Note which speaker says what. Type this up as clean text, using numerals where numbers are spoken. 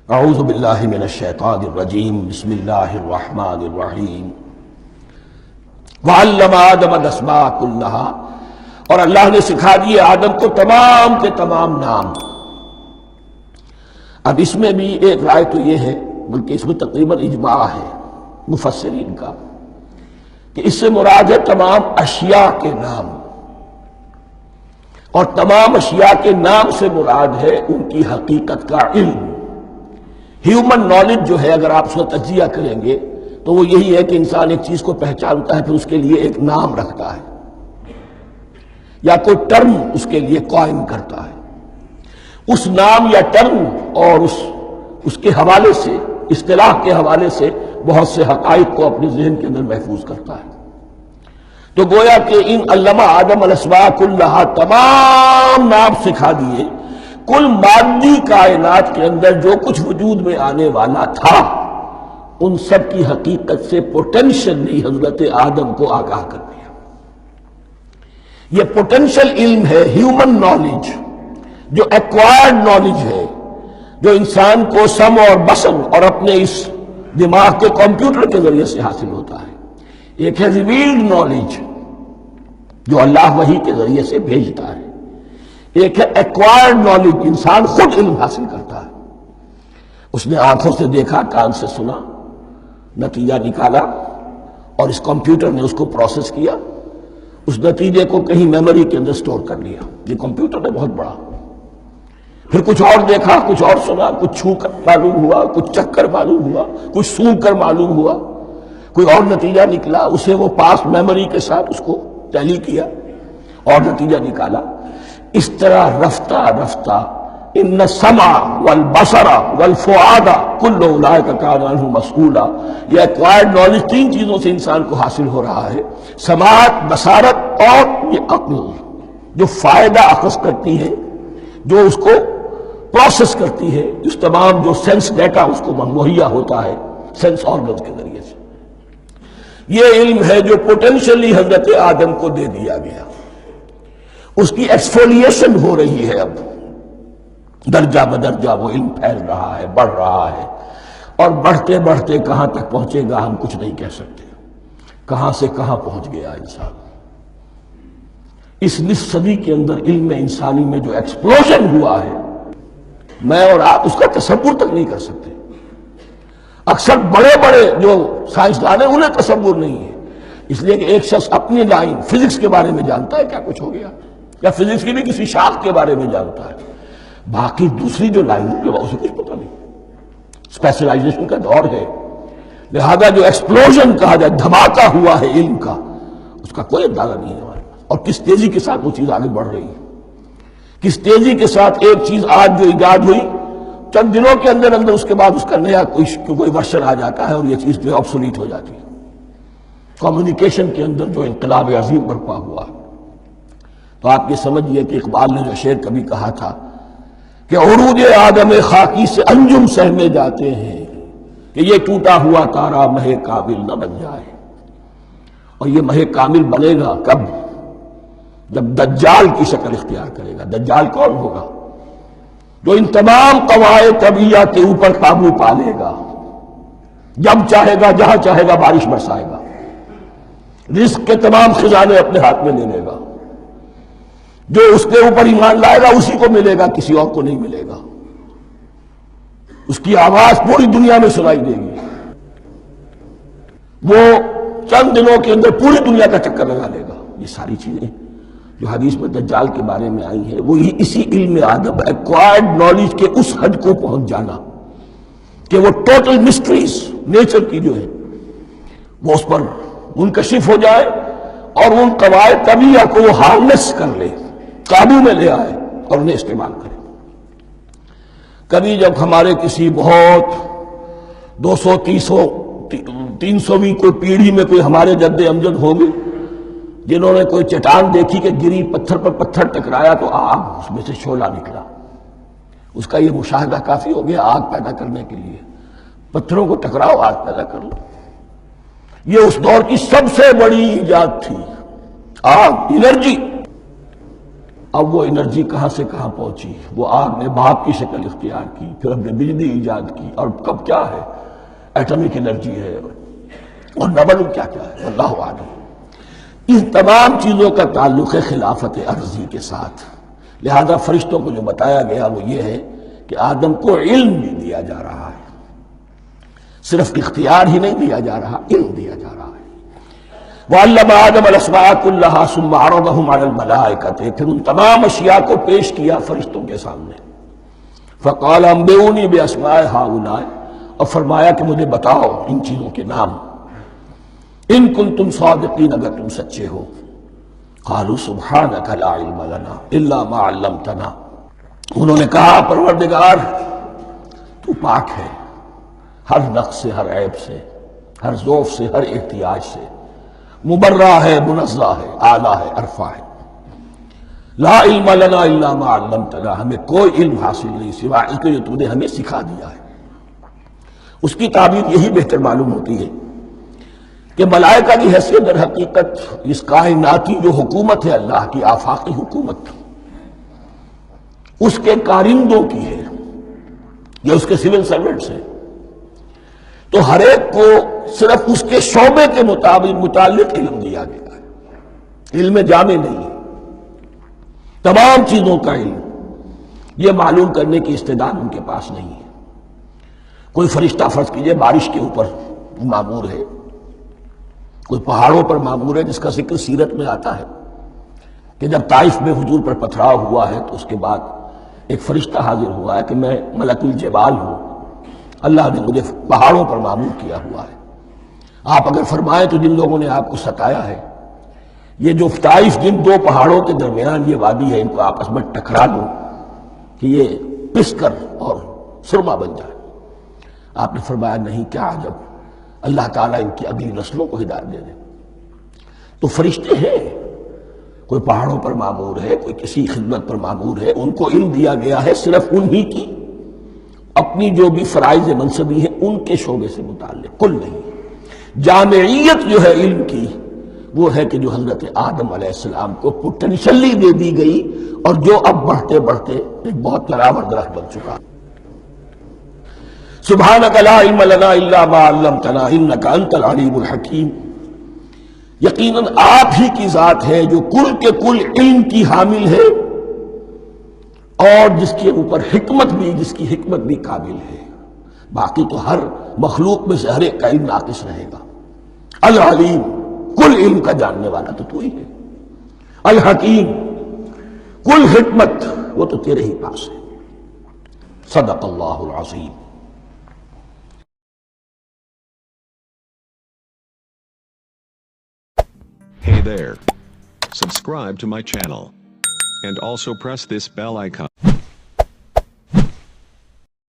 Speaker 1: اعوذ باللہ من الشیطان الرجیم بسم اللہ الرحمن الرحیم وعلم آدم الاسماء کلہا، اور اللہ نے سکھا دیے آدم کو تمام کے تمام نام۔ اب اس میں بھی ایک رائے تو یہ ہے، بلکہ اس میں تقریباً اجماع ہے مفسرین کا، کہ اس سے مراد ہے تمام اشیاء کے نام، اور تمام اشیاء کے نام سے مراد ہے ان کی حقیقت کا علم۔ ہیومن نالج جو ہے، اگر آپ اس کا تجزیہ کریں گے تو وہ یہی ہے کہ انسان ایک چیز کو پہچانتا ہے، پھر اس کے لیے ایک نام رکھتا ہے یا کوئی ٹرم اس کے لیے قائم کرتا ہے۔ اس نام یا ٹرم اور اس کے حوالے سے، اصطلاح کے حوالے سے بہت سے حقائق کو اپنے ذہن کے اندر محفوظ کرتا ہے۔ تو گویا کہ ان علمہ آدم الاسماء کلہا، تمام نام سکھا دیے کل مادی کائنات کے اندر جو کچھ وجود میں آنے والا تھا، ان سب کی حقیقت سے پوٹینشلی حضرت آدم کو آگاہ کر دیا۔ یہ پوٹینشل علم ہے، ہیومن نالج، جو ایکوائرڈ نالج ہے، جو انسان کو سم اور بسم اور اپنے اس دماغ کے کمپیوٹر کے ذریعے سے حاصل ہوتا ہے۔ ایک ہے ریویلڈ نالج، جو اللہ وحی کے ذریعے سے بھیجتا ہے۔ ایک ہے ایکوائرڈ نالج، انسان خود علم حاصل کرتا ہے۔ اس نے آنکھوں سے دیکھا، کان سے سنا، نتیجہ نکالا، اور اس کمپیوٹر نے اس کو پروسیس کیا، اس نتیجے کو کہیں میموری کے اندر سٹور کر لیا۔ یہ کمپیوٹر ہے بہت بڑا۔ پھر کچھ اور دیکھا، کچھ اور سنا، کچھ چھو کر معلوم ہوا، کچھ چکھ کر معلوم ہوا، کچھ سونگھ کر معلوم ہوا، کوئی اور نتیجہ نکلا، اسے وہ پاس میموری کے ساتھ اس کو ٹیلی کیا اور نتیجہ نکالا۔ اس طرح رفتہ رفتہ ان السمع والبصر والفؤاد کل اولئک کان عنہ مسئولا، یہ ایکوائرڈ نالج تین چیزوں سے انسان کو حاصل ہو رہا ہے، سماعت، بصارت اور یہ عقل، جو فائدہ اخذ کرتی ہے، جو اس کو پروسیس کرتی ہے، اس تمام جو سینس ڈیٹا اس کو مہیا ہوتا ہے سینس آرگنز کے ذریعے سے۔ یہ علم ہے جو پوٹینشلی حضرت آدم کو دے دیا گیا۔ اس کی ایکسفولیشن ہو رہی ہے، اب درجہ بدرجہ وہ علم پھیل رہا ہے، بڑھ رہا ہے، اور بڑھتے بڑھتے کہاں تک پہنچے گا ہم کچھ نہیں کہہ سکتے۔ کہاں سے کہاں پہنچ گیا انسان۔ اس نصف صدی کے اندر علم انسانی میں جو ایکسپلوژن ہوا ہے، میں اور آپ اس کا تصور تک نہیں کر سکتے۔ اکثر بڑے بڑے جو سائنسدان ہیں انہیں تصور نہیں ہے، اس لیے کہ ایک شخص اپنی لائن فزکس کے بارے میں جانتا ہے کیا کچھ ہو گیا، یا فزکس کی بھی کسی شاخ کے بارے میں جانتا ہے، باقی دوسری جو لائن ہے اسے کچھ پتہ نہیں۔ اسپیشلائزیشن کا دور ہے، لہذا جو ایکسپلوژن کہا جائے، دھماکہ ہوا ہے علم کا، اس کا کوئی اندازہ نہیں ہے ہمارے پاس، اور کس تیزی کے ساتھ وہ چیز آگے بڑھ رہی ہے، کس تیزی کے ساتھ ایک چیز آج جو ایجاد ہوئی چند دنوں کے اندر اندر اس کے بعد اس کا نیا کوئی ورژن آ جاتا ہے اور یہ چیز جو ہے آبسولیٹ ہو جاتی ہے۔ کمیونیکیشن کے اندر جو انقلاب عظیم برپا ہوا، تو آپ یہ سمجھیے کہ اقبال نے جو شعر کبھی کہا تھا کہ عروج آدم خاکی سے انجم سہمے جاتے ہیں، کہ یہ ٹوٹا ہوا تارا مہ کامل نہ بن جائے۔ اور یہ مہ کامل بنے گا کب؟ جب دجال کی شکل اختیار کرے گا۔ دجال کون ہوگا؟ جو ان تمام قواعد طبیعہ کے اوپر قابو پا لے گا، جب چاہے گا جہاں چاہے گا بارش برسائے گا، رزق کے تمام خزانے اپنے ہاتھ میں لے لے گا، جو اس کے اوپر ایمان لائے گا اسی کو ملے گا، کسی اور کو نہیں ملے گا، اس کی آواز پوری دنیا میں سنائی دے گی، وہ چند دنوں کے اندر پوری دنیا کا چکر لگا لے گا۔ یہ ساری چیزیں جو حدیث میں دجال کے بارے میں آئی ہیں، وہی اسی علم آدم، ایکوائرڈ نالج کے اس حد کو پہنچ جانا کہ وہ ٹوٹل مسٹریز نیچر کی جو ہے وہ اس پر منکشف ہو جائے، اور ان قواعد طبیعہ کو وہ ہارنس کر لے، قابو میں لے آئے اور انہیں استعمال کرے۔ کبھی جب ہمارے کسی بہت 200-300ویں کوئی پیڑھی میں کوئی ہمارے جد امجد ہوں گے جنہوں نے کوئی چٹان دیکھی کہ گری، پتھر پر پتھر ٹکرایا تو آگ اس میں سے شعلہ نکلا، اس کا یہ مشاہدہ کافی ہو گیا آگ پیدا کرنے کے لیے۔ پتھروں کو ٹکراؤ، آگ پیدا کر لو۔ یہ اس دور کی سب سے بڑی ایجاد تھی، آگ، انرجی۔ اب وہ انرجی کہاں سے کہاں پہنچی، وہ آگ نے بھاپ کی شکل اختیار کی، پھر ہم نے بجلی ایجاد کی، اور کب کیا ہے، ایٹمک انرجی ہے، اور نہ معلوم کیا کیا ہے، اللہ عالم۔ ان تمام چیزوں کا تعلق ہے خلافت عرضی کے ساتھ، لہذا فرشتوں کو جو بتایا گیا وہ یہ ہے کہ آدم کو علم بھی دیا جا رہا ہے، صرف اختیار ہی نہیں دیا جا رہا، علم دیا جا رہا ہے۔ وَعَلَّمَ آدَمَ الْأَسْمَاءَ كُلَّهَا ثُمَّ عَرَضَهُمْ عَلَى الْمَلَائِكَةِ، پھر ان تمام اشیاء کو پیش کیا فرشتوں کے سامنے۔ فَقَالَ أَنبِئُونِي بِأَسْمَاءِ هَؤُلَاءِ، اور فرمایا کہ مجھے بتاؤ ان چیزوں کے نام، ان کنتم صادقین، اگر تم سچے ہو۔ قالوا سبحانک لا علم لنا الا ما علمتنا، انہوں نے کہا پروردگار تو پاک ہے ہر نقص سے، ہر عیب سے، ہر ضعف سے، ہر احتیاج سے، مبرہ ہے، منزہ ہے، اعلیٰ ہے، عرفہ ہے۔ لا علم لنا الا ما علمتنا، ہمیں کوئی علم حاصل نہیں سوائے اس کے جو تو نے ہمیں سکھا دیا ہے۔ اس کی تعبیر یہی بہتر معلوم ہوتی ہے کہ ملائکہ کی حیثیت در حقیقت اس کائناتی جو حکومت ہے اللہ کی آفاقی حکومت، اس کے کارندوں کی ہے، یہ اس کے سول سرونٹس ہیں، تو ہر ایک کو صرف اس کے شعبے کے متعلق علم دیا گیا ہے، علم جامع نہیں ہے، تمام چیزوں کا علم یہ معلوم کرنے کی استعداد ان کے پاس نہیں ہے۔ کوئی فرشتہ فرض کیجئے بارش کے اوپر مامور ہے، کوئی پہاڑوں پر مامور ہے، جس کا ذکر سیرت میں آتا ہے کہ جب طائف میں حضور پر پتھراؤ ہوا ہے تو اس کے بعد ایک فرشتہ حاضر ہوا ہے کہ میں ملک الجبال ہوں، اللہ نے مجھے پہاڑوں پر مامور کیا ہوا ہے، آپ اگر فرمائیں تو جن لوگوں نے آپ کو ستایا ہے، یہ جو طائف جن دو پہاڑوں کے درمیان یہ وادی ہے، ان کو آپس میں ٹکرا دو کہ یہ پس کر اور سرما بن جائے۔ آپ نے فرمایا نہیں، کیا عجب، اللہ تعالیٰ ان کی اگلی نسلوں کو ہدایت دے دے۔ تو فرشتے ہیں، کوئی پہاڑوں پر مامور ہے، کوئی کسی خدمت پر مامور ہے، ان کو علم دیا گیا ہے صرف انہی کی اپنی جو بھی فرائض منصبی ہیں ان کے شعبے سے متعلق، کل نہیں۔ جامعیت جو ہے علم کی وہ ہے کہ جو حضرت آدم علیہ السلام کو پوٹینشلی دے دی گئی، اور جو اب بڑھتے بڑھتے ایک بہت پیراور درخت بن چکا۔ سبحانک لا علم لنا الا ما علمتنا انک انت العلیم الحکیم، یقیناً آپ ہی کی ذات ہے جو کل کے کل علم کی حامل ہے، اور جس کے اوپر حکمت بھی، جس کی حکمت بھی کامل ہے، باقی تو ہر مخلوق میں سے ہر ایک کا علم ناقص رہے گا۔ العلیم، کل علم کا جاننے والا تو ہی ہے، الحکیم، کل حکمت وہ تو تیرے ہی پاس ہے۔ صدق اللہ العظیم۔
Speaker 2: Hey there. Subscribe to my channel. And also press this bell icon.